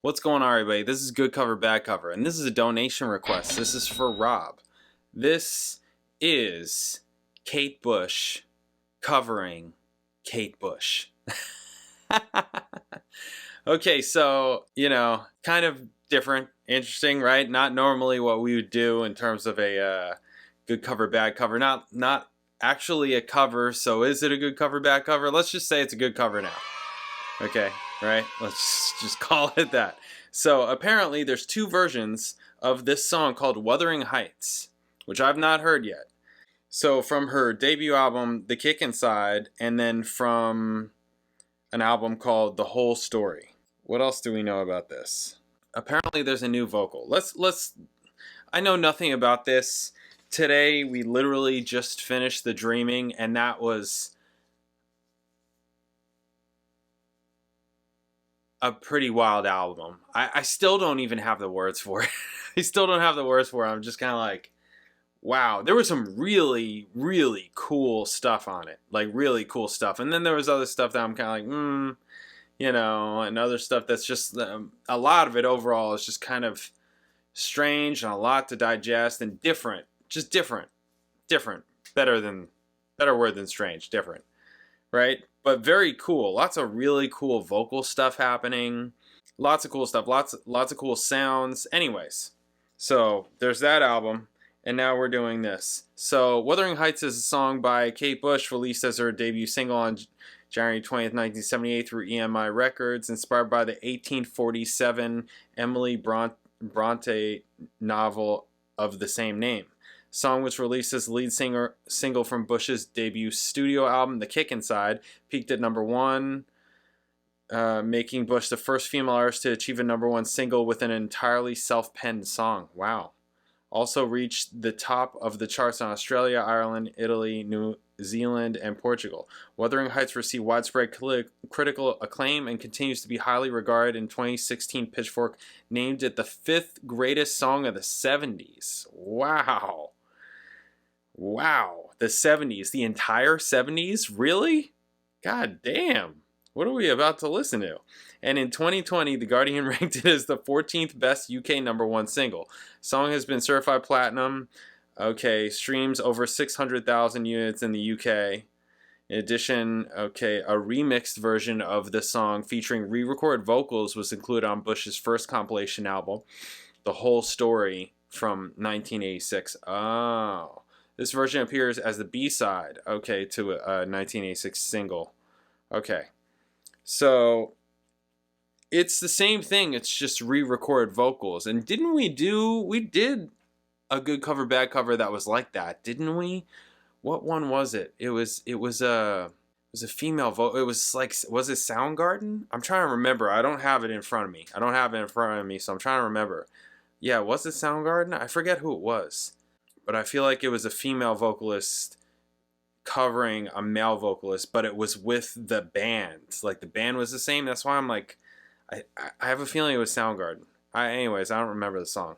What's going on, everybody? This is Good Cover, Bad Cover, and this is a donation request. This is for Rob. This is Kate Bush covering Kate Bush. Okay, so, kind of different, interesting, right? Not normally what we would do in terms of a good cover, bad cover. Not actually a cover, so is it a good cover, bad cover? Let's just say it's a good cover now. Okay, right? Let's just call it that. So apparently there's two versions of this song called Wuthering Heights, which I've not heard yet. So from her debut album, The Kick Inside, and then from an album called The Whole Story. What else do we know about this? Apparently there's a new vocal. I know nothing about this. Today we literally just finished The Dreaming, and that was a pretty wild album. I still don't even have the words for it. I still don't have the words for it. I'm just kind of like, wow. There was some really, really cool stuff on it. Like, really cool stuff. And then there was other stuff that I'm kind of like, and other stuff that's just, a lot of it overall is just kind of strange and a lot to digest and different. Just different. Different. Better word than strange. Different. Right? But very cool. Lots of really cool vocal stuff happening. Lots of cool stuff. Lots of cool sounds. Anyways, so there's that album, and now we're doing this. So Wuthering Heights is a song by Kate Bush, released as her debut single on January 20th, 1978 through EMI Records, inspired by the 1847 Emily Bronte novel of the same name. Song was released as the lead single from Bush's debut studio album, The Kick Inside, peaked at #1, making Bush the first female artist to achieve a #1 single with an entirely self-penned song. Wow. Also reached the top of the charts in Australia, Ireland, Italy, New Zealand, and Portugal. Wuthering Heights received widespread critical acclaim and continues to be highly regarded. In 2016, Pitchfork named it the 5th greatest song of the 70s. Wow. Wow, the 70s, the entire 70s? Really? God damn. What are we about to listen to? And in 2020, The Guardian ranked it as the 14th best UK #1 single. Song has been certified platinum. Okay, streams over 600,000 units in the UK. In addition, a remixed version of the song featuring re-recorded vocals was included on Bush's first compilation album, The Whole Story, from 1986. Oh. This version appears as the B-side, to a 1986 single. Okay. So, it's the same thing, it's just re-recorded vocals. And we did a good cover, bad cover that was like that, didn't we? What one was it? It was a female vocal. It was like, was it Soundgarden? I'm trying to remember. I don't have it in front of me. So I'm trying to remember. Yeah, was it Soundgarden? I forget who it was. But I feel like it was a female vocalist covering a male vocalist, but it was with the band. Like, the band was the same. That's why I'm like, I have a feeling it was Soundgarden. Anyways, I don't remember the song.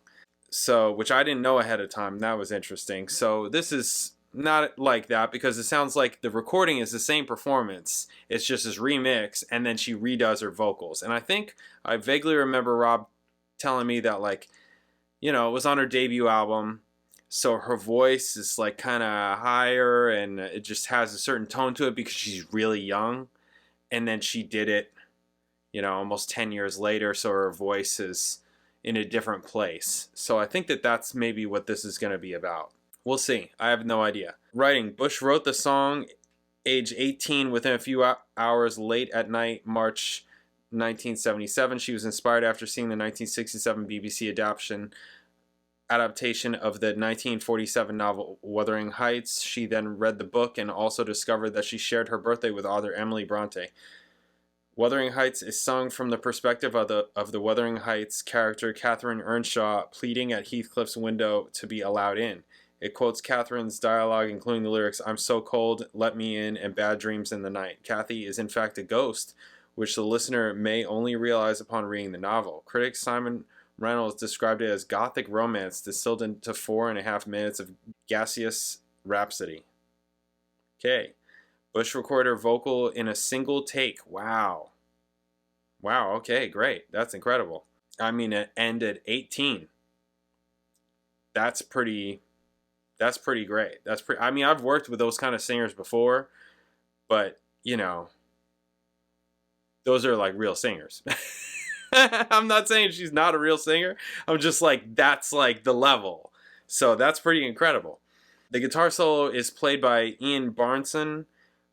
So, which I didn't know ahead of time. That was interesting. So this is not like that because it sounds like the recording is the same performance. It's just this remix, and then she redoes her vocals. And I vaguely remember Rob telling me that, like, it was on her debut album. So her voice is like kind of higher and it just has a certain tone to it because she's really young. And then she did it, almost 10 years later. So her voice is in a different place. So I think that that's maybe what this is going to be about. We'll see. I have no idea. Writing. Bush wrote the song age 18 within a few hours late at night, March 1977. She was inspired after seeing the 1967 BBC adaptation of the 1947 novel Wuthering Heights. She then read the book and also discovered that she shared her birthday with author Emily Bronte. Wuthering Heights is sung from the perspective of the Wuthering Heights character Catherine Earnshaw pleading at Heathcliff's window to be allowed in. It quotes Catherine's dialogue, including the lyrics, "I'm so cold, let me in, and bad dreams in the night." Kathy is in fact a ghost, which the listener may only realize upon reading the novel. Critic Simon Reynolds described it as gothic romance distilled into 4.5 minutes of gaseous rhapsody. Okay. Bush recorded her vocal in a single take. Wow. Wow, okay, great. That's incredible. I mean, it ended 18. That's pretty great. I mean, I've worked with those kind of singers before, but, you know, those are like real singers. I'm not saying she's not a real singer. I'm just like, that's like the level. So that's pretty incredible. The guitar solo is played by Ian Barnson,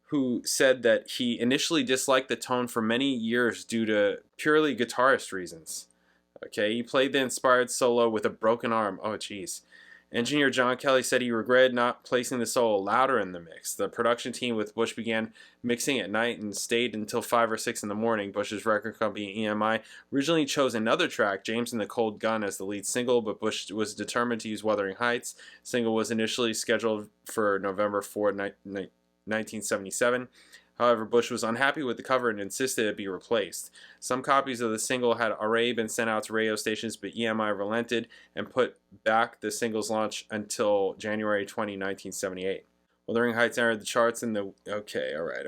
who said that he initially disliked the tone for many years due to purely guitarist reasons. Okay, he played the inspired solo with a broken arm. Oh, jeez. Engineer John Kelly said he regretted not placing the solo louder in the mix. The production team with Bush began mixing at night and stayed until 5 or 6 in the morning. Bush's record company, EMI, originally chose another track, James and the Cold Gun, as the lead single, but Bush was determined to use Wuthering Heights. The single was initially scheduled for November 4, 1977. However, Bush was unhappy with the cover and insisted it be replaced. Some copies of the single had already been sent out to radio stations, but EMI relented and put back the single's launch until January 20, 1978. Wuthering Heights entered the charts in the... Okay, alright.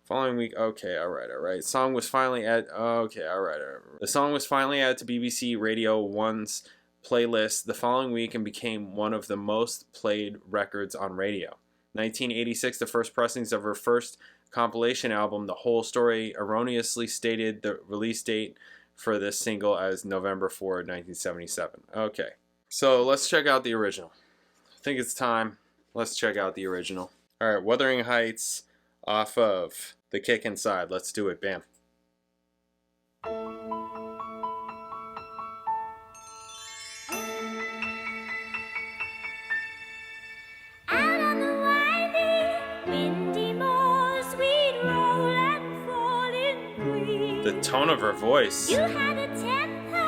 Following week... Okay, alright. The song was finally added... Okay, alright. The song was finally added to BBC Radio 1's playlist the following week and became one of the most played records on radio. 1986, the first pressings of her first compilation album, The Whole Story, erroneously stated the release date for this single as November 4, 1977. Okay, so let's check out the original. I think it's time. Let's check out the original. All right, Wuthering Heights off of The Kick Inside. Let's do it. Bam. The tone of her voice. You had a temper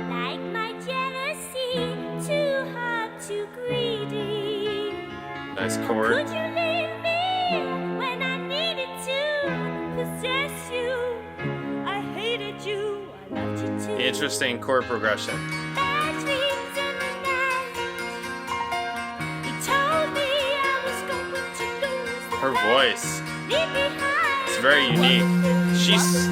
like my jealousy, too hard, too greedy. Nice chord. Could you leave me when I needed to possess you? I hated you, I loved you too. Interesting chord progression. Bad dreams in the night. You told me I was going to lose the Her fight. voice. Leave behind. It's very unique. She's...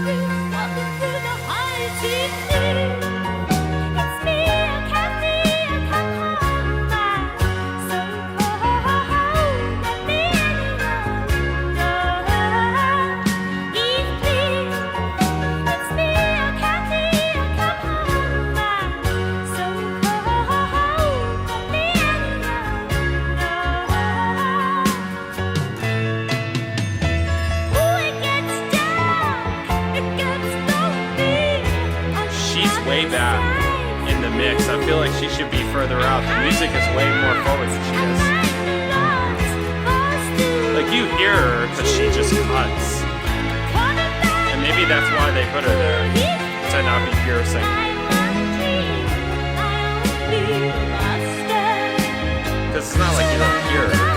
way back in the mix. I feel like she should be further out. The music is way more forward than she is. Like, you hear her, but she just cuts. And maybe that's why they put her there, to not be piercing. Because it's not like you don't hear her.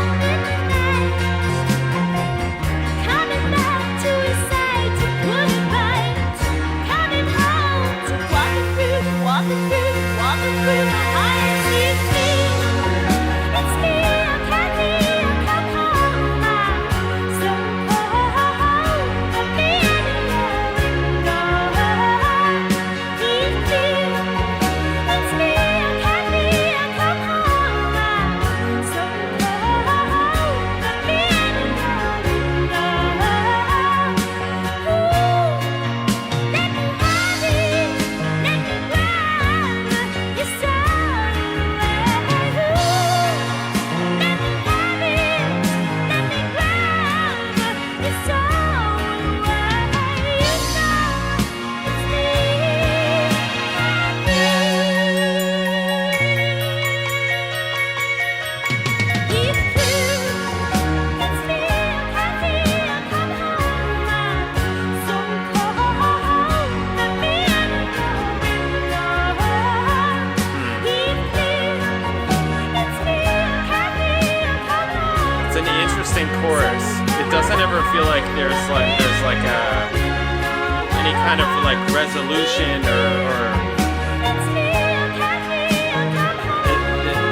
Any kind of like resolution or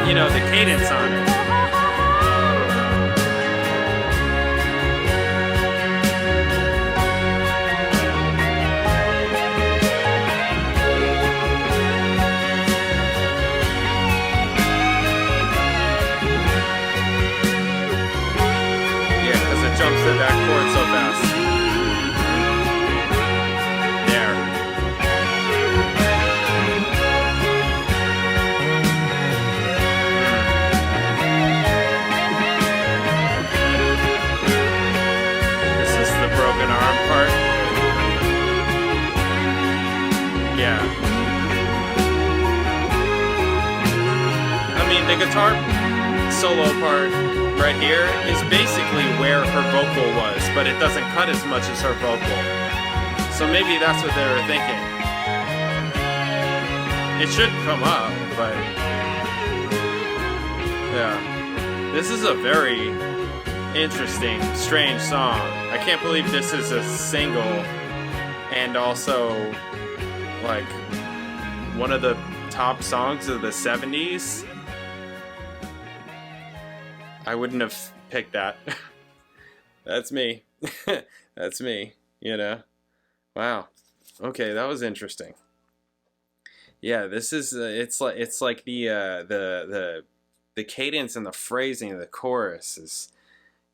you know, the cadence on it. Yeah. I mean, the guitar solo part right here is basically where her vocal was, but it doesn't cut as much as her vocal. So maybe that's what they were thinking. It should come up, but yeah. This is a very interesting, strange song. I can't believe this is a single and also like one of the top songs of the 70s. I wouldn't have picked that. That's me. That's me, you know. Wow. Okay, that was interesting. Yeah, this is it's like the cadence and the phrasing of the chorus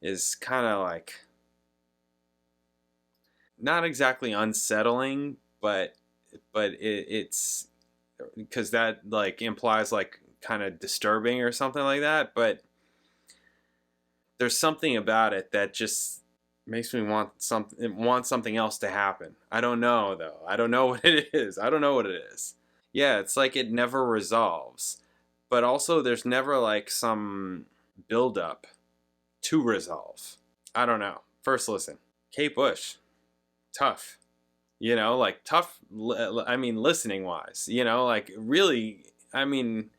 is kind of like not exactly unsettling, but it's because that like implies like kind of disturbing or something like that, but there's something about it that just makes me want something else to happen. I don't know though. I don't know what it is. I don't know what it is. Yeah, it's like it never resolves, but also there's never like some build up to resolve. I don't know. First listen. Kate Bush. Tough. You know, like tough, I mean, listening wise, you know, like really, I mean,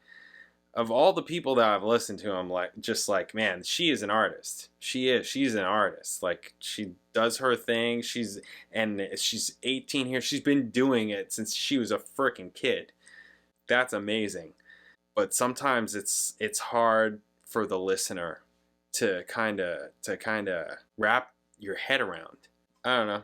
of all the people that I've listened to, I'm like, just like, man, she is an artist. She's an artist. Like she does her thing. She's 18 here. She's been doing it since she was a freaking kid. That's amazing. But sometimes it's hard for the listener to kind of wrap your head around. I don't know.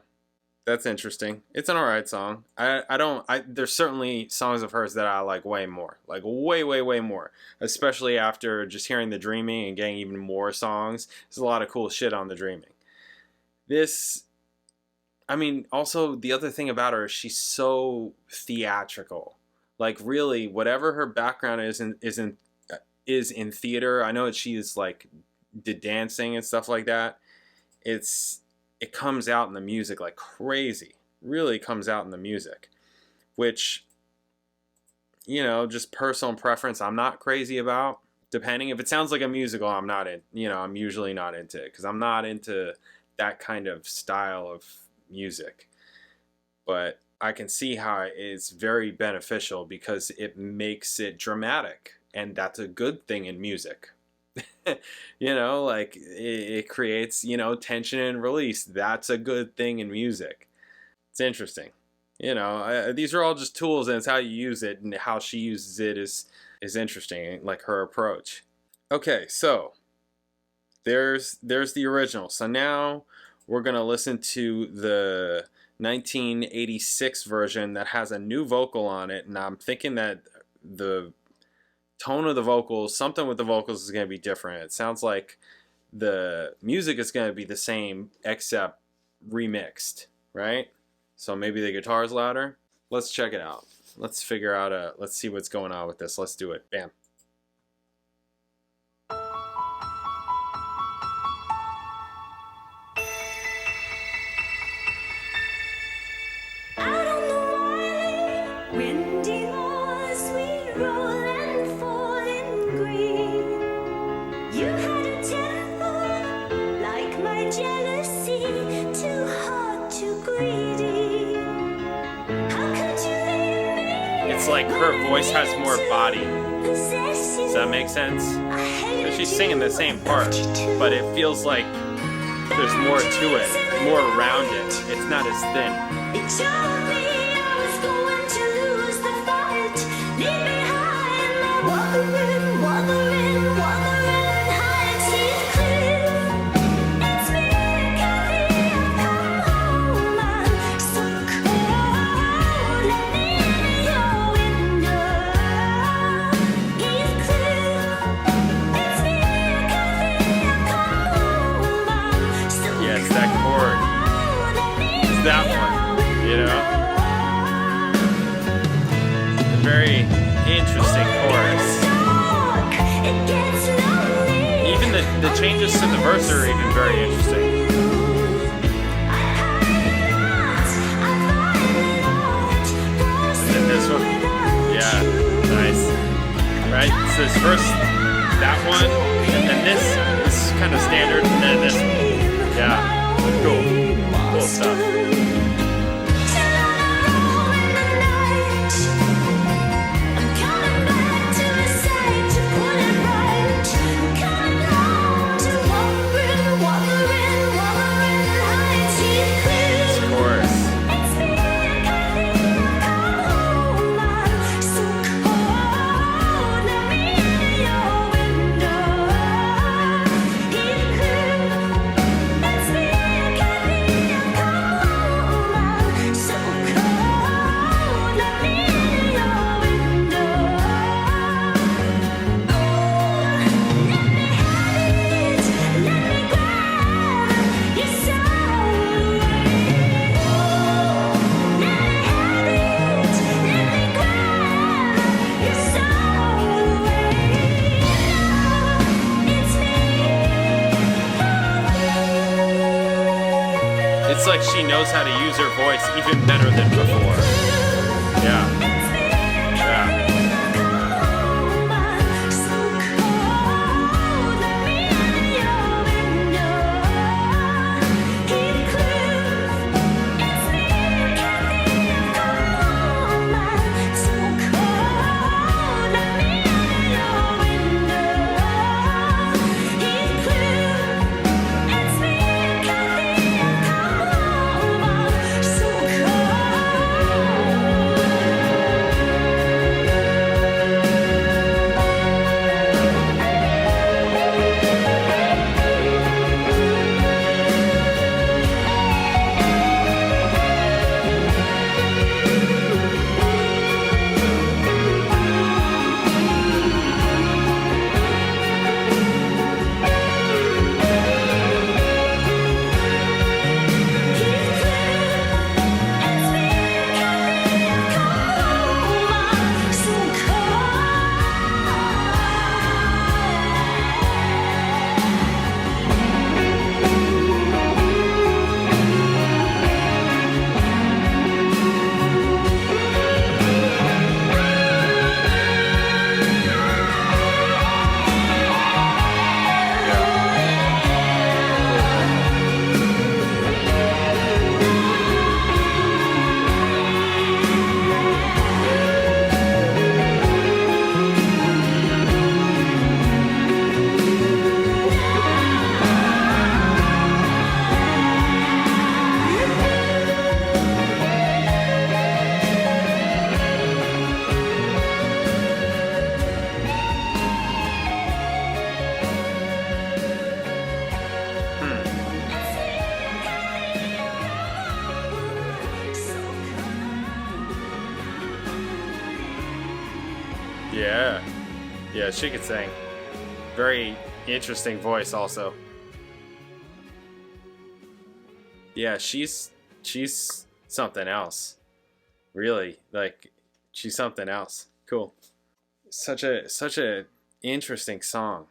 That's interesting. It's an alright song. There's certainly songs of hers that I like way more. Like way more. Especially after just hearing The Dreaming and getting even more songs. There's a lot of cool shit on The Dreaming. This, I mean, also the other thing about her is she's so theatrical. Like really, whatever her background is in theater. I know that she is like did dancing and stuff like that. It comes out in the music like crazy. Really comes out in the music. Which, you know, just personal preference I'm not crazy about. Depending, if it sounds like a musical, I'm not in, you know, I'm usually not into it. Because I'm not into that kind of style of music. But I can see how it's very beneficial because it makes it dramatic. And that's a good thing in music. You know, like it creates, you know, tension and release. That's a good thing in music. It's interesting. You know, these are all just tools, and it's how you use it, and how she uses it is interesting, like her approach. Okay, so there's the original. So now we're gonna listen to the 1986 version that has a new vocal on it, and I'm thinking that the tone of the vocals, something with the vocals is going to be different. It sounds like the music is going to be the same except remixed, right? So maybe the guitar is louder. Let's check it out. Let's figure out let's see what's going on with this. Let's do it. Bam. Like her voice has more body. Does that make sense? So she's singing the same part, but it feels like there's more to it, more around it. It's not as thin. That one, you know? A very interesting chorus. Even the changes to the verse are even very interesting. right? So this first, that one, and then this is kind of standard, and then this one. Yeah, cool. Cool stuff. Like she knows how to use her voice even better than before. Yeah. Yeah. Yeah. Yeah, she could sing. Very interesting voice also. Yeah, she's something else. Really, like she's something else. Cool. Such a interesting song.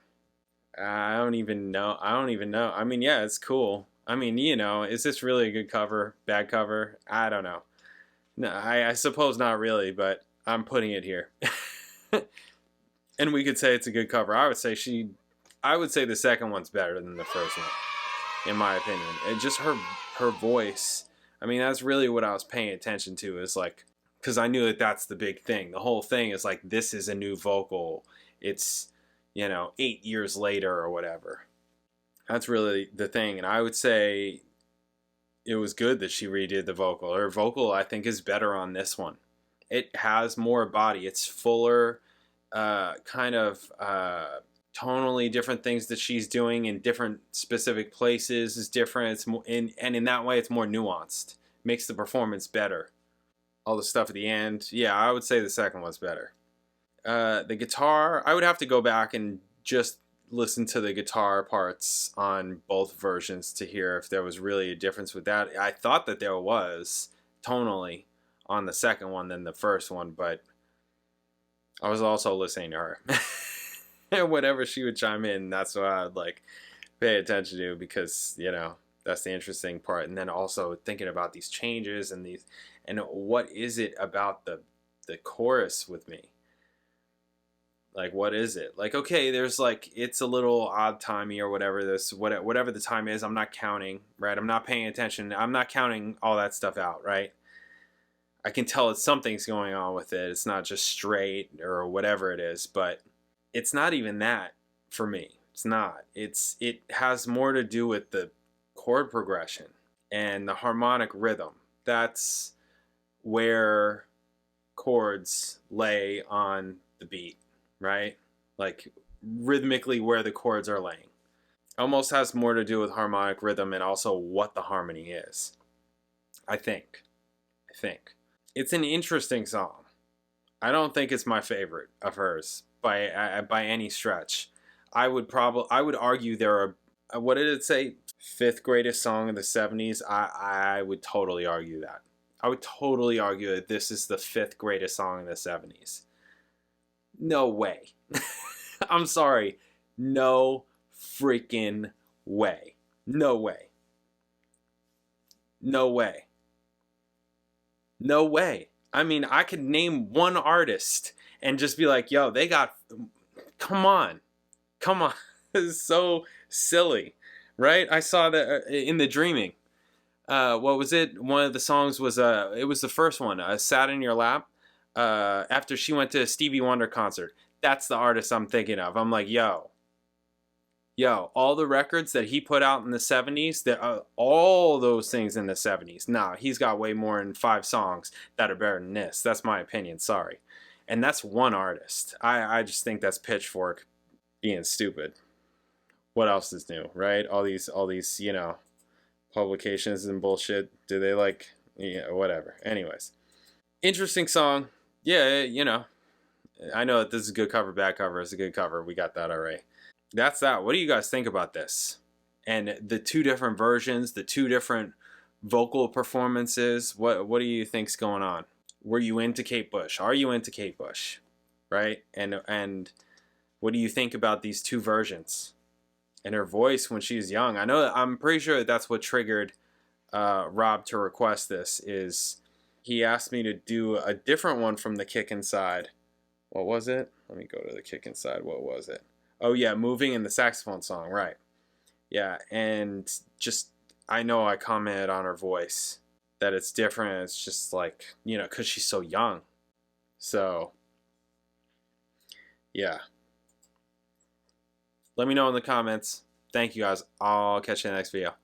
I don't even know. I mean, yeah, it's cool. I mean, you know, is this really a good cover? Bad cover? I don't know. No, I suppose not really, but I'm putting it here. And we could say it's a good cover. I would say the second one's better than the first one, in my opinion. And just her voice. I mean, that's really what I was paying attention to, is like, because I knew that that's the big thing. The whole thing is like, this is a new vocal. It's, 8 years later or whatever. That's really the thing. And I would say it was good that she redid the vocal. Her vocal, I think, is better on this one. It has more body. It's fuller, kind of tonally different things that she's doing in different specific places is different. It's more, and in that way, it's more nuanced. Makes the performance better. All the stuff at the end, yeah, I would say the second one's better. The guitar, I would have to go back and just listen to the guitar parts on both versions to hear if there was really a difference with that. I thought that there was tonally on the second one than the first one, but I was also listening to her. And whatever she would chime in, that's what I would like pay attention to, because that's the interesting part. And then also thinking about these changes and what is it about the chorus with me? Like, what is it? Like, okay, there's like, it's a little odd timey or whatever whatever the time is. I'm not counting, right? I'm not paying attention. I'm not counting all that stuff out, right? I can tell that something's going on with it. It's not just straight or whatever it is, but it's not even that for me. It's not. It has more to do with the chord progression and the harmonic rhythm. That's where chords lay on the beat, right? Like rhythmically where the chords are laying. Almost has more to do with harmonic rhythm and also what the harmony is. I think. It's an interesting song. I don't think it's my favorite of hers by any stretch. I would argue there are, what did it say? 5th greatest song of the 70s. I would totally argue that. I would totally argue that this is the 5th greatest song in the 70s. No way. I'm sorry. No freaking way. No way. No way. No way. I mean, I could name one artist and just be like, yo, they got, come on. It's so silly, right? I saw that in the Dreaming. What was it? One of the songs was, it was the first one, Sat in Your Lap, after she went to a Stevie Wonder concert. That's the artist I'm thinking of. I'm like, yo, all the records that he put out in the 70s, all those things in the 70s. Nah, he's got way more than 5 songs that are better than this. That's my opinion, sorry. And that's one artist. I just think that's Pitchfork being stupid. What else is new, right? All these, you know, publications and bullshit. Do they like, yeah, whatever. Anyways. Interesting song. Yeah, you know. I know that this is a good cover, bad cover. It's a good cover. We got that already. That's that. What do you guys think about this? And the 2 different versions, the 2 different vocal performances. What do you think's going on? Were you into Kate Bush? Are you into Kate Bush? Right? And what do you think about these 2 versions? And her voice when she's young. I'm pretty sure that's what triggered Rob to request this. Is he asked me to do a different one from the Kick Inside. What was it? Let me go to the Kick Inside. What was it? Oh yeah, Moving in the saxophone song, right. Yeah, and just, I know I commented on her voice that it's different. It's just like, you know, because she's so young. So, yeah. Let me know in the comments. Thank you guys. I'll catch you in the next video.